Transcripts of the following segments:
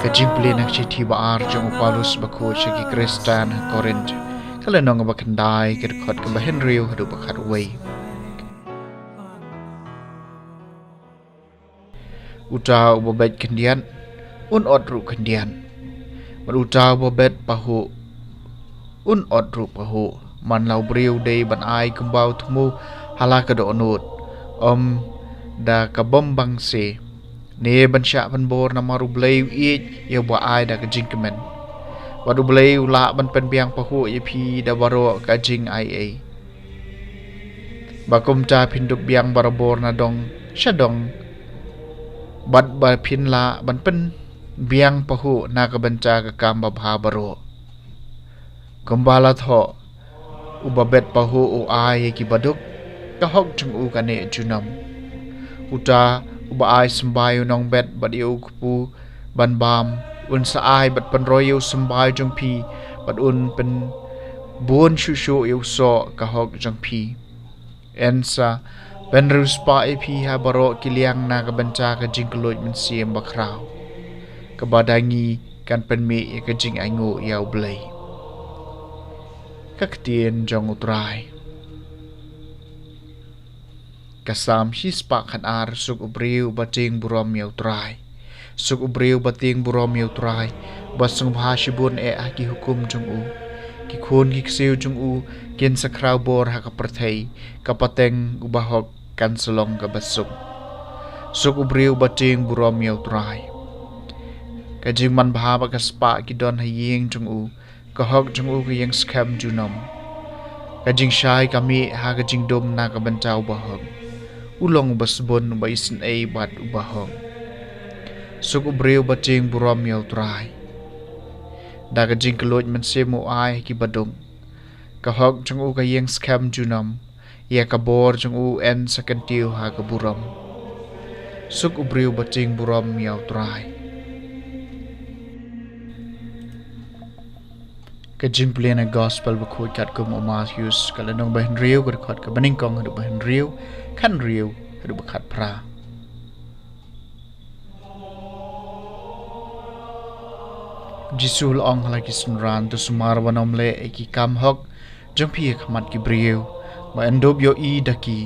Kajimplin ang chiti baar jong upalus bako syagi Kristan Korint. Kala nong bakandai kirkot ke Henry hadu bakat way. Uta ubabet kendian un odru kendian. Maruta ubabet pahu un odru pahu man lau briu day ban ai kumbau temu halaka do onut da kabom bangse ne ban sya ban bor na maru bleu i ya ba ai da ka jingkemen wadu bleu la ban pen biang pahu ye pi da baro ka jing ai ai bakum ta pindup biang barabor na dong syadong bad ba pin la ban pen biang pahu na ka banca ka kam ba bha baro kumbala tho ubabet pahu u ai ki baduk ka hok chung u ka ne junam uta uba ai sembayu nong bet bad yu kupu ban bam un sa ai bat pan royu sembayu jong pi bat un pen bun shu shu yu so ka hok jong pi ensa ben ruspa e pi ha baro kiliang na ka banca ka jingkloit men siem bakrau ka badangi kan pen mi ka jing ai ngu yau blai kaktian jong utrai kasam hispa kan ar suk ubriu bating burom yau trai suk ubriu bating burom yau trai basung bhashibun e aki hukum jong u ki khun ki ksiu jong u kin sakrau bor ha ka perthei ka pateng ubahok kan selong ka basuk suk ubriu bating burom yau trai ka jing man bha ba ka spa ki don ha ying jong u ka hok jong u ka yang skam junom ka jing shai ka mi ha ka jing dom na ka bantau bahok ulong basbon ba isin ay bat ubahong suk ubriu bating burom yau trai da ka jing kaloj man semu ai ki badong ka hok jong u ka yang skam junam ya ka bor jong u en sakantiu ha ka burom suk ubriu bating burom yau trai ka jing plena gospel ba khoi kat kum Matthews kala nong ba Henry ko khot ka baning kong hadu ba Henry kan riu hadu ba khat pra Jisul ong halaki sunran tu sumar wanom le eki kam hok jong pi khamat ki briu ba endob yo i daki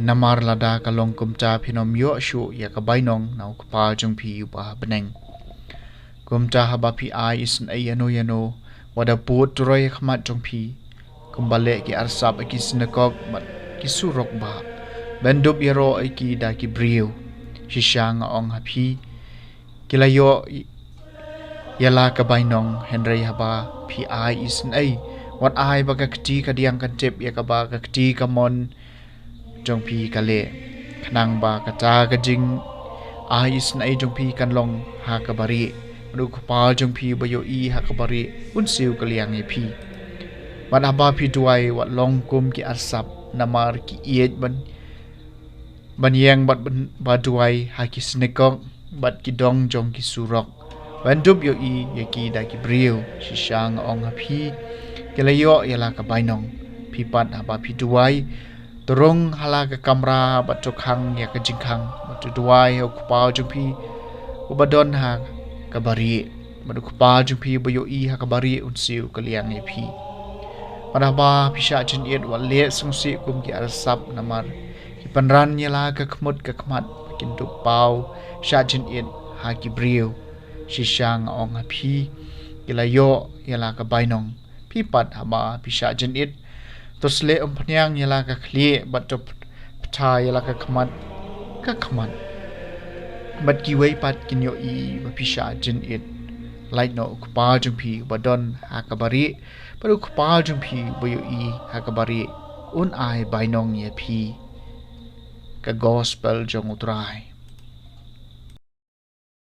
namar lada ka long kum cha phinom yo shu ya ka bainong nau ka pa jong pi ba beneng kum cha ha ba pi ai isin ai ano wada put turoy khmat jong pi kumbale ki arsap ki sinakok mat ki surok ba bendup yero ki da ki briu shishang ong hapi kilayo yala ka bainong henry haba pi ai isin ai wat ai ba ka kti ka diang kan tep ya ka ba ka kti ka mon jong pi ka le khnang ba ka ta ka jing ai isin ai jong pi kan long ha ka bari Madu kupal jong pi bayo i hakabari un siu kaliang e pi. Man aba pi duai wat long kum ki arsap namar ki iet ban yang bat ba duai ha ki snekong bat ki dong jong ki surok. Ban dub yo i ya ki da ki briu shishang ong ha pi kelayo yala ka bainong pi pat aba pi duai torong hala ka kamra bat tokhang ya ka jingkhang bat duai ho kupal jong pi ubadon ha kabari madu kupa jung pi bayo i ha kabari unsiu kaliang e pi manaba pisha jin yet wal le sungsi kum ki arsap namar ki panran yala ka khmut ka khmat kin tu pau sha jin yet ha ki briu shishang ong ha pi kilayo yala ka bainong pi pat haba pisha jin yet tosle phnyang yala ka khli bat to ptha yala ka khmat bat ki wei pat kin yo i ba pisha jin it light no kupa jung pi badon hakabari paru kupa jung pi boyo i hakabari un ai bainong ye pi ka gospel jong utrai